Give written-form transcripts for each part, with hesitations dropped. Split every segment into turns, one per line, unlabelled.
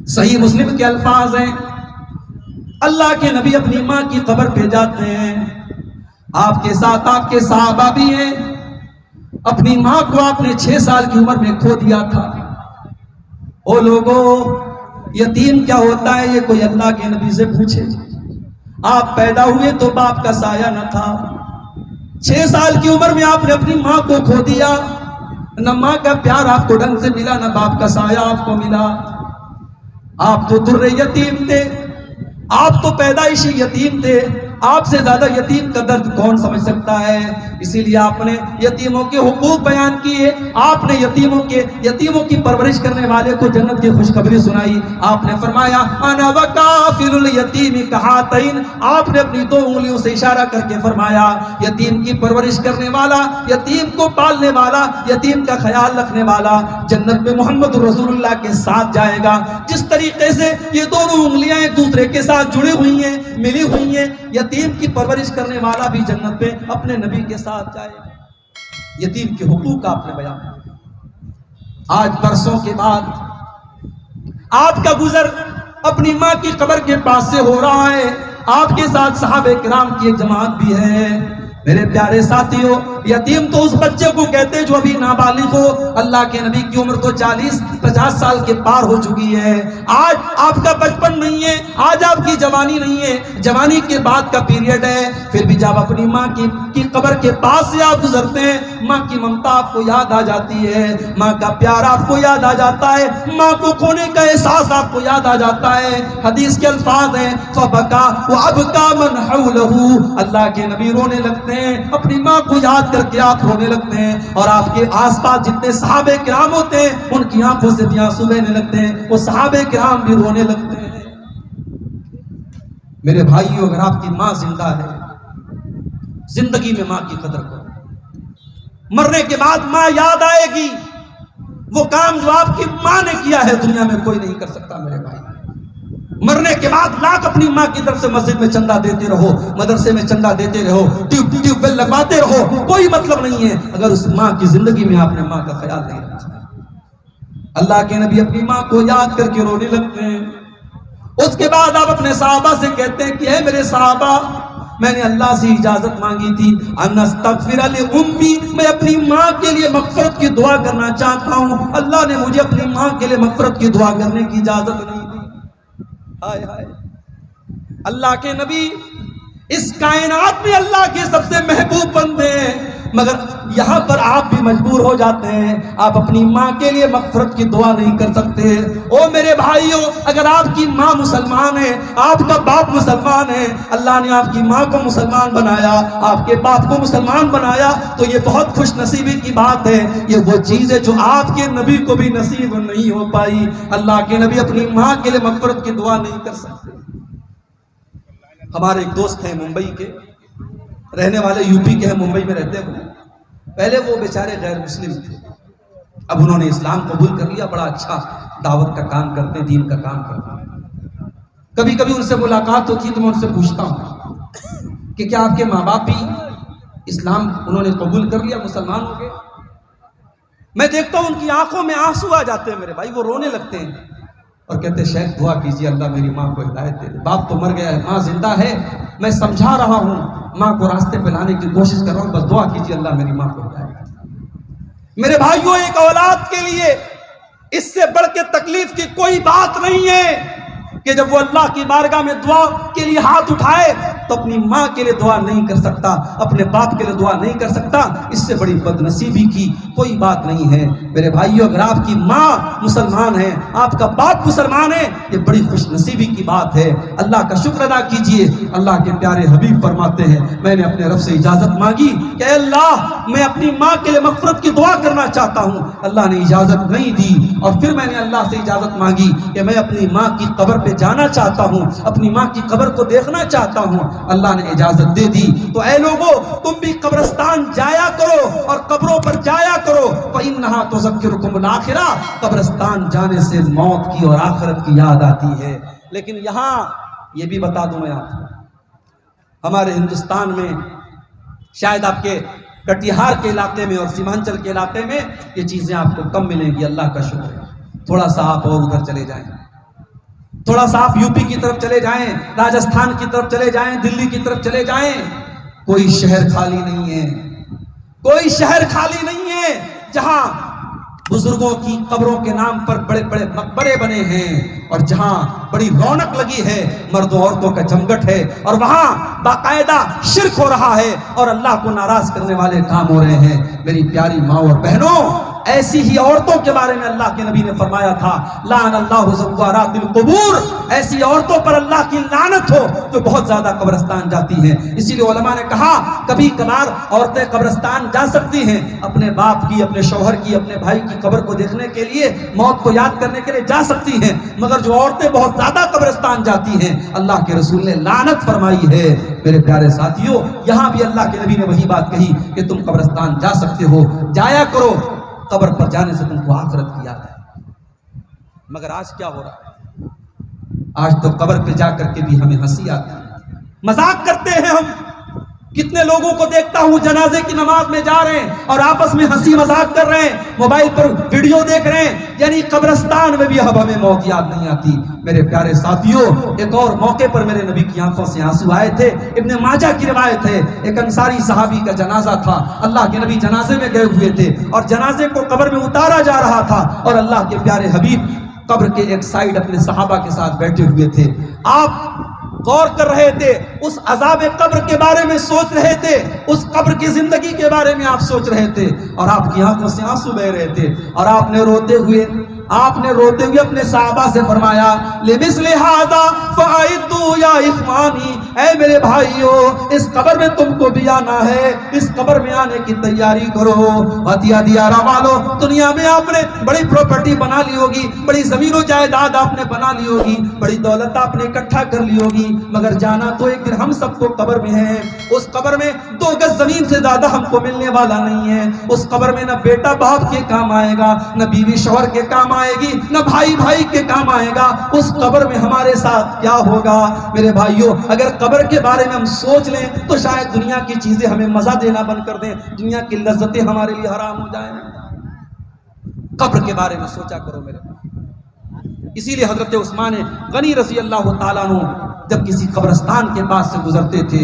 صحیح مسلم کے الفاظ ہیں، اللہ کے نبی اپنی ماں کی قبر پہ جاتے ہیں، آپ کے ساتھ آپ کے صحابہ بھی ہیں۔ اپنی ماں کو آپ نے 6 سال کی عمر میں کھو دیا تھا۔ او لوگوں، یتیم کیا ہوتا ہے یہ کوئی اللہ کے نبی سے پوچھے۔ آپ پیدا ہوئے تو باپ کا سایہ نہ تھا، 6 سال کی عمر میں آپ نے اپنی ماں کو کھو دیا، نہ ماں کا پیار آپ کو ڈھنگ سے ملا، نہ باپ کا سایہ آپ کو ملا۔ آپ تو در یتیم تھے، آپ تو پیدائشی یتیم تھے، آپ سے زیادہ یتیم کا درد کون سمجھ سکتا ہے؟ اسی لیے آپ نے یتیموں کے حقوق بیان کیے، آپ نے یتیموں کی پرورش کرنے والے کو جنت کی خوشخبری سنائی۔ آپ نے فرمایا انا وکافل الیتیم کہاتین، آپ نے اپنی 2 انگلیوں سے اشارہ کر کے فرمایا یتیم کی پرورش کرنے والا، یتیم کو پالنے والا، یتیم کا خیال رکھنے والا جنت میں محمد رسول اللہ کے ساتھ جائے گا۔ جس طریقے سے یہ دونوں انگلیاں ایک دوسرے کے ساتھ جڑی ہوئی ہیں، ملی ہوئی ہیں، یتیم کی پرورش کرنے والا بھی جنت میں اپنے نبی کے ساتھ جائے گا۔ یتیم کے حقوق آپ نے بیان کیا۔ آج برسوں کے بعد آپ کا گزر اپنی ماں کی قبر کے پاس سے ہو رہا ہے، آپ کے ساتھ صحابہ کرام کی ایک جماعت بھی ہے۔ میرے پیارے ساتھیوں، یتیم تو اس بچے کو کہتے جو ابھی نابالغ ہو، اللہ کے نبی کی عمر تو 40-50 سال کے پار ہو چکی ہے۔ آج آپ کا بچپن نہیں ہے، آج آپ کی جوانی نہیں ہے، جوانی کے بعد کا پیریڈ ہے۔ پھر بھی جب اپنی ماں کی قبر کے پاس سے آپ گزرتے ہیں، ماں کی ممتا آپ کو یاد آ جاتی ہے، ماں کا پیار آپ کو یاد آ جاتا ہے، ماں کو کھونے کا احساس آپ کو یاد آ جاتا ہے۔ حدیث کے الفاظ ہیں فبکا وابکا من حولہ، اللہ کے نبی رونے لگتے ہیں، اپنی ماں کو یاد کر کے آپ رونے لگتے ہیں، اور آپ کے آس پاس جتنے صحابہ کرام ہوتے ہیں ان کی آنکھوں سے بھی آنسو بہنے لگتے ہیں، وہ صحابہ کرام بھی رونے لگتے ہیں۔ میرے بھائیو، اگر آپ کی ماں زندہ ہے، زندگی میں ماں کی قدر کرو، مرنے کے بعد ماں یاد آئے گی۔ وہ کام جو آپ کی ماں نے کیا ہے دنیا میں کوئی نہیں کر سکتا میرے بھائی۔ مرنے کے بعد لاکھ اپنی ماں کی طرف سے مسجد میں چندہ دیتے رہو، مدرسے میں چندہ دیتے رہو، ٹیوب ویل لگواتے رہو، کوئی مطلب نہیں ہے اگر اس ماں کی زندگی میں آپ نے ماں کا خیال نہیں رکھا۔ اللہ کے نبی اپنی ماں کو یاد کر کے رونے لگتے ہیں۔ اس کے بعد آپ اپنے صحابہ سے کہتے ہیں کہ اے میرے صحابہ، میں نے اللہ سے اجازت مانگی تھی ان استغفر لأمی، میں اپنی ماں کے لیے مغفرت کی دعا کرنا چاہتا ہوں، اللہ نے مجھے اپنی ماں کے لیے مغفرت کی دعا کرنے کی اجازت نہیں دی۔ ہائے ہائے، اللہ کے نبی اس کائنات میں اللہ کے سب سے محبوب بندے ہیں، مگر یہاں پر آپ بھی مجبور ہو جاتے ہیں، آپ اپنی ماں کے لیے مغفرت کی دعا نہیں کر سکتے۔ او میرے بھائیوں، اگر آپ کی ماں مسلمان ہے، آپ کا باپ مسلمان ہے، اللہ نے آپ کی ماں کو مسلمان بنایا، آپ کے باپ کو مسلمان بنایا، تو یہ بہت خوش نصیبی کی بات ہے۔ یہ وہ چیز ہے جو آپ کے نبی کو بھی نصیب نہیں ہو پائی۔ اللہ کے نبی اپنی ماں کے لیے مغفرت کی دعا نہیں کر سکتے۔ ہمارے ایک دوست ہیں ممبئی کے، رہنے والے یو پی کے ہیں، ممبئی میں رہتے ہیں۔ پہلے وہ بیچارے غیر مسلم تھے، اب انہوں نے اسلام قبول کر لیا، بڑا اچھا دعوت کا کام کرتے ہیں، دین کا کام کرتے ہیں۔ کبھی کبھی ان سے ملاقات ہوتی ہے تو میں ان سے پوچھتا ہوں کہ کیا آپ کے ماں باپ بھی اسلام انہوں نے قبول کر لیا، مسلمان ہو گئے؟ میں دیکھتا ہوں ان کی آنکھوں میں آنسو آ جاتے ہیں میرے بھائی، وہ رونے لگتے ہیں اور کہتے ہیں شیخ دعا کیجیے اللہ میری ماں کو ہدایت دے دے، باپ تو مر گیا ہے، ماں زندہ ہے، میں سمجھا رہا ہوں، ماں کو راستے پہ لانے کی کوشش کر رہا ہوں، بس دعا کیجیے اللہ میری ماں کو ہدایت دے دے۔ میرے بھائیوں، ایک اولاد کے لیے اس سے بڑھ کے تکلیف کی کوئی بات نہیں ہے کہ جب وہ اللہ کی بارگاہ میں دعا کے لیے ہاتھ اٹھائے تو اپنی ماں کے لیے دعا نہیں کر سکتا، اپنے باپ کے لیے دعا نہیں کر سکتا، اس سے بڑی بد نصیبی کی کوئی بات نہیں ہے۔ میرے بھائیوں، اگر آپ کی ماں مسلمان ہے، آپ کا باپ مسلمان ہے، یہ بڑی خوش نصیبی کی بات ہے، اللہ کا شکر ادا کیجئے۔ اللہ کے پیارے حبیب فرماتے ہیں میں نے اپنے رب سے اجازت مانگی کہ اے اللہ میں اپنی ماں کے لیے مغفرت کی دعا کرنا چاہتا ہوں، اللہ نے اجازت نہیں دی، اور پھر میں نے اللہ سے اجازت مانگی کہ میں اپنی ماں کی قبر پہ جانا چاہتا ہوں، اپنی ماں کی قبر کو دیکھنا چاہتا ہوں، اللہ نے اجازت دے دی۔ تو اے لوگو، تم بھی قبرستان جایا کرو اور قبروں پر جایا کرو، فَإِنَّهَا تُذَكِّرُكُمُ الْآخِرَةَ، قبرستان جانے سے موت کی اور آخرت کی یاد آتی ہے۔ لیکن یہاں یہ بھی بتا دوں میں آپ کو، ہمارے ہندوستان میں شاید آپ کے کٹیہار کے علاقے میں اور سیمانچل کے علاقے میں یہ چیزیں آپ کو کم ملیں گی، اللہ کا شکر ہے، تھوڑا سا آپ اور ادھر چلے جائیں تھوڑا سا آپ یوپی کی طرف چلے جائیں، راجستھان کی طرف چلے جائیں، دلی کی طرف چلے جائیں، کوئی شہر خالی نہیں ہے، کوئی شہر خالی نہیں ہے جہاں بزرگوں کی قبروں کے نام پر بڑے بڑے مقبرے بنے ہیں، اور جہاں بڑی رونق لگی ہے، مردوں عورتوں کا جمگٹ ہے، اور وہاں باقاعدہ شرک ہو رہا ہے اور اللہ کو ناراض کرنے والے کام ہو رہے ہیں۔ میری پیاری ماں اور بہنوں، ایسی ہی عورتوں کے بارے میں اللہ کے نبی نے فرمایا تھا، لعن اللہ زوارات القبور، ایسی عورتوں پر اللہ کی لعنت ہو جو بہت زیادہ قبرستان جاتی ہیں۔ اسی لیے علماء نے کہا کبھی کبھار عورتیں قبرستان جا سکتی ہیں، اپنے باپ کی، اپنے شوہر کی، اپنے بھائی کی قبر کو دیکھنے کے لیے، موت کو یاد کرنے کے لیے جا سکتی ہیں، مگر جو عورتیں بہت زیادہ قبرستان جاتی ہیں، اللہ کے رسول نے لعنت فرمائی ہے۔ میرے پیارے ساتھیوں، یہاں بھی اللہ کے نبی نے وہی بات کہی کہ تم قبرستان جا سکتے ہو، جایا کرو، قبر پر جانے سے تم کو آخرت کی یاد ہے۔ مگر آج کیا ہو رہا ہے؟ آج تو قبر پہ جا کر کے بھی ہمیں ہنسی آتی ہے، مذاق کرتے ہیں ہم۔ کتنے لوگوں کو دیکھتا ہوں جنازے کی نماز میں جا رہے ہیں اور آپس میں ہنسی مذاق کر رہے ہیں، موبائل پر ویڈیو دیکھ رہے ہیں، یعنی قبرستان میں بھی اب ہمیں موت یاد نہیں آتی۔ میرے پیارے ساتھیوں، ایک اور موقع پر میرے نبی کی آنکھوں سے آنسو آئے تھے۔ ابن ماجہ کی روایت ہے، ایک انصاری صحابی کا جنازہ تھا، اللہ کے نبی جنازے میں گئے ہوئے تھے اور جنازے کو قبر میں اتارا جا رہا تھا، اور اللہ کے پیارے حبیب قبر کے ایک سائیڈ اپنے صحابہ کے ساتھ بیٹھے ہوئے تھے۔ آپ غور کر رہے تھے، اس عذاب قبر کے بارے میں سوچ رہے تھے، اس قبر کی زندگی کے بارے میں آپ سوچ رہے تھے، اور آپ کی آنکھوں سے آنسو بہ رہے تھے، اور آپ نے روتے ہوئے اپنے صحابہ سے فرمایا، لِمِثْلِ هَذَا فَأَعِدُّوا يَا إِخْوَانِي، اے میرے بھائیو، اس قبر میں تم کو بھی آنا ہے، اس قبر میں آنے کی تیاری کرو۔ عطیہ دیارہ والو، دنیا میں آپ نے بڑی پراپرٹی بنا لی ہوگی، بڑی زمین و جائیداد آپ نے بنا لی ہوگی، بڑی دولت آپ نے اکٹھا کر لی ہوگی، مگر جانا تو ایک دن ہم سب کو قبر میں ہے۔ اس قبر میں 2 گز زمین سے زیادہ ہم کو ملنے والا نہیں ہے۔ اس قبر میں نہ بیٹا باپ کے کام آئے گا، نہ بیوی شوہر کے کام آئے گی، نہ بھائی بھائی کے کام آئے گا۔ اس قبر میں ہمارے ساتھ کیا ہوگا؟ میرے بھائیوں، اگر قبر کے بارے میں ہم سوچ لیں تو شاید دنیا کی چیزیں ہمیں مزہ دینا بند کر دیں، دنیا کی لذتیں ہمارے لیے حرام ہو جائیں۔ قبر کے بارے میں سوچا کرو میرے بھائی۔ اسی لیے حضرت عثمان غنی رضی اللہ تعالیٰ عنہ جب کسی قبرستان کے پاس سے گزرتے تھے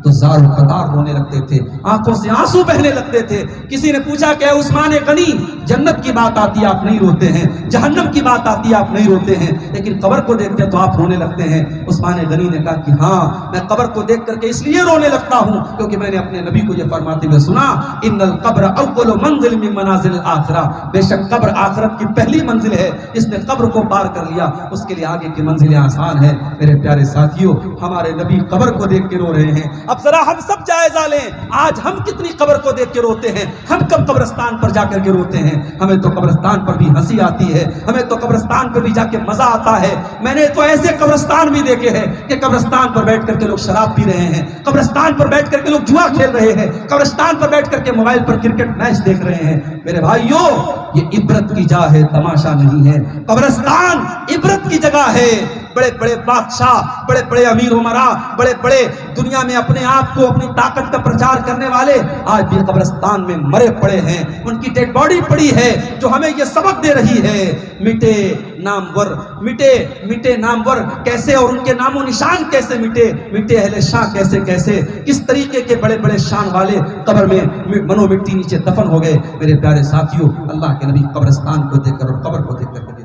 تو زار و قطار رونے لگتے تھے، آنکھوں سے آنسو بہنے لگتے تھے۔ کسی نے پوچھا کہ عثمان غنی، جنت کی بات آتی ہے آپ نہیں روتے ہیں، جہنم کی بات آتی ہے آپ نہیں روتے ہیں، لیکن قبر کو دیکھتے ہیں تو آپ رونے لگتے ہیں۔ عثمان غنی نے کہا کہ ہاں، میں قبر کو دیکھ کر کے اس لیے رونے لگتا ہوں کیونکہ میں نے اپنے نبی کو یہ فرماتے ہوئے سنا، ان القبر اول منزل من منازل الاخرہ، بے شک قبر آخرت کی پہلی منزل ہے، جس نے قبر کو پار کر لیا اس کے لیے آگے کی منزلیں آسان ہیں۔ میرے پیارے ساتھیوں، ہمارے نبی قبر کو دیکھ کے رو رہے ہیں۔ اب ذرا ہم سب جائزہ لیں، آج ہم کتنی قبر کو دیکھ کے روتے ہیں، ہم کب قبرستان پر جا کر کے روتے ہیں؟ ہمیں تو قبرستان پر بھی ہنسی آتی ہے، ہمیں تو قبرستان پر بھی جا کے مزہ آتا ہے۔ میں نے تو ایسے قبرستان بھی دیکھے ہیں کہ قبرستان پر بیٹھ کر کے لوگ شراب پی رہے ہیں، قبرستان پر بیٹھ کر کے لوگ جوا کھیل رہے ہیں، قبرستان پر بیٹھ کر کے موبائل پر کرکٹ میچ دیکھ رہے ہیں۔ میرے بھائیوں، یہ عبرت کی جا ہے، تماشا نہیں ہے۔ قبرستان عبرت کی جگہ ہے۔ بڑے بڑے بادشاہ، بڑے بڑے امیر امراء، بڑے بڑے دنیا میں اپنے آپ کو، اپنی طاقت کا پرچار کرنے والے آج بھی قبرستان میں مرے پڑے ہیں، ان کی ڈیڈ باڈی پڑی ہے جو ہمیں یہ سبق دے رہی ہے، مٹے نامور، مٹے نامور کیسے، اور ان کے نام و نشان کیسے مٹے، مٹے اہل شان کیسے کیسے، کس طریقے کے بڑے بڑے شان والے قبر میں منو مٹی نیچے دفن ہو گئے۔ میرے پیارے ساتھیوں، اللہ کے نبی قبرستان کو دیکھ کر اور قبر کو دیکھ کر کے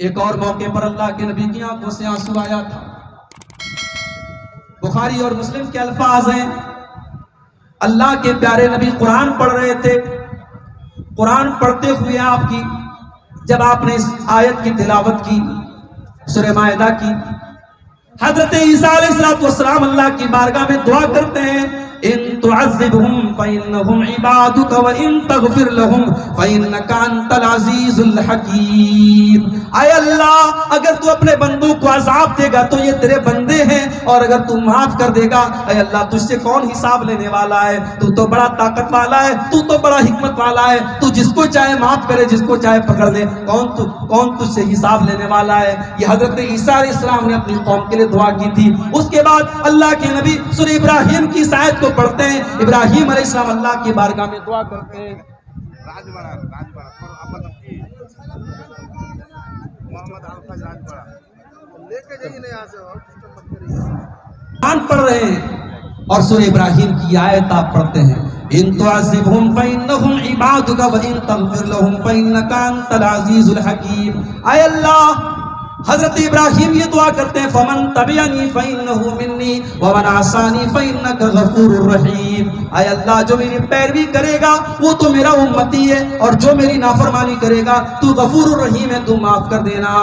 ایک اور موقع پر اللہ کے نبی کی آنکھوں سے آنسو آیا تھا۔ بخاری اور مسلم کے الفاظ ہیں، اللہ کے پیارے نبی قرآن پڑھ رہے تھے، قرآن پڑھتے ہوئے جب آپ نے اس آیت کی تلاوت کی، سورہ مائدہ کی، حضرت عیسیٰ علیہ السلام اللہ کی بارگاہ میں دعا کرتے ہیں، ان تعذبهم فإنهم عبادك وإن تغفر لهم فإنك أنت العزيز الحكيم۔ اے اللہ، اگر تو اپنے بندوں کو عذاب دے گا تو یہ تیرے بندے ہیں، اور اگر تو معاف کر دے گا، اے اللہ تجھ سے کون حساب لینے والا ہے؟ تو تو بڑا طاقت والا ہے، تو تو بڑا حکمت والا ہے، تو جس کو چاہے معاف کرے، جس کو چاہے پکڑ لے، کون تجھ سے حساب لینے والا ہے؟ یہ حضرت عیسیٰ علیہ السلام نے اپنی قوم کے لیے دعا کی تھی۔ اس کے بعد اللہ کے نبی سورہ ابراہیم کی آیت کو پڑھتے ہیں، ابراہیم علیہ السلام اللہ کی بارگاہ میں دعا کرتے ہیں، قرآن پڑھ رہے ہیں اور سورہ ابراہیم کی آیت آپ پڑھتے ہیں ان تعذبهم فانهم عبادك وان تغفر لهم فانك انت العزيز الحكيم. اے اللہ، حضرت ابراہیم یہ دعا کرتے ہیں فمن تبعنی فانه منی ومن عصانی فانك غفور رحیم. اے اللہ، جو میری پیروی کرے گا وہ تو میرا امتی ہے، اور جو میری نافرمانی کرے گا تو غفور الرحیم ہے، تو معاف کر دینا.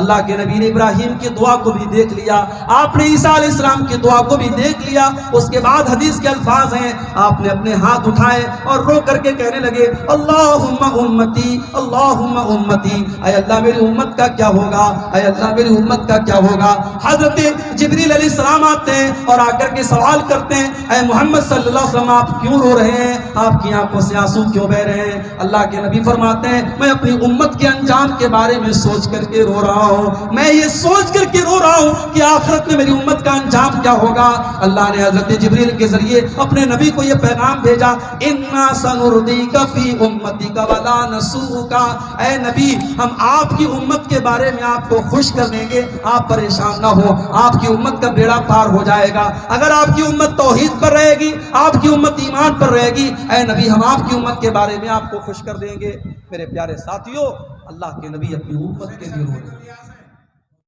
اللہ کے نبی نے ابراہیم کی دعا کو بھی دیکھ لیا، آپ نے عیسیٰ علیہ السلام کی دعا کو بھی دیکھ لیا. اس کے بعد حدیث کے الفاظ ہیں، آپ نے اپنے ہاتھ اٹھائے اور رو کر کے کہنے لگے اللہم امتی اللہم امتی. اے اللہ میری امت کا کیا ہوگا، اے اللہ میری امت کا کیا ہوگا. حضرت جبریل علیہ السلام آتے ہیں اور آ کر کے سوال کرتے ہیں اے محمد صلی اللہ علیہ وسلم آپ کیوں رو رہے ہیں، آپ کی آنکھوں سے آنسو کیوں بہ رہے ہیں. اللہ کے نبی فرماتے ہیں میں اپنی امت کے انجام کے بارے میں سوچ کر کے رو رہا ہوں، میں یہ سوچ کر کے رو رہا ہوں کہ آخرت میں میری امت کا انجام کیا ہوگا. اللہ نے حضرت جبریل کے ذریعے اپنے نبی کو یہ پیغام بھیجا انا سنردیک فی امتک ولا نسوءک. اے نبی، ہم آپ کی امت کے بارے میں آپ کو خوش کر دیں گے، آپ پریشان نہ ہو، آپ کی امت کا بیڑا پار ہو جائے گا. اگر آپ کی امت توحید پر رہے گی، آپ کی امت ایمان پر رہے گی، اے نبی ہم آپ کی امت کے بارے میں آپ کو خوش کر دیں گے. میرے پیارے ساتھیوں، اللہ کے نبی اپنی امت کے لیے رو رہے ہیں.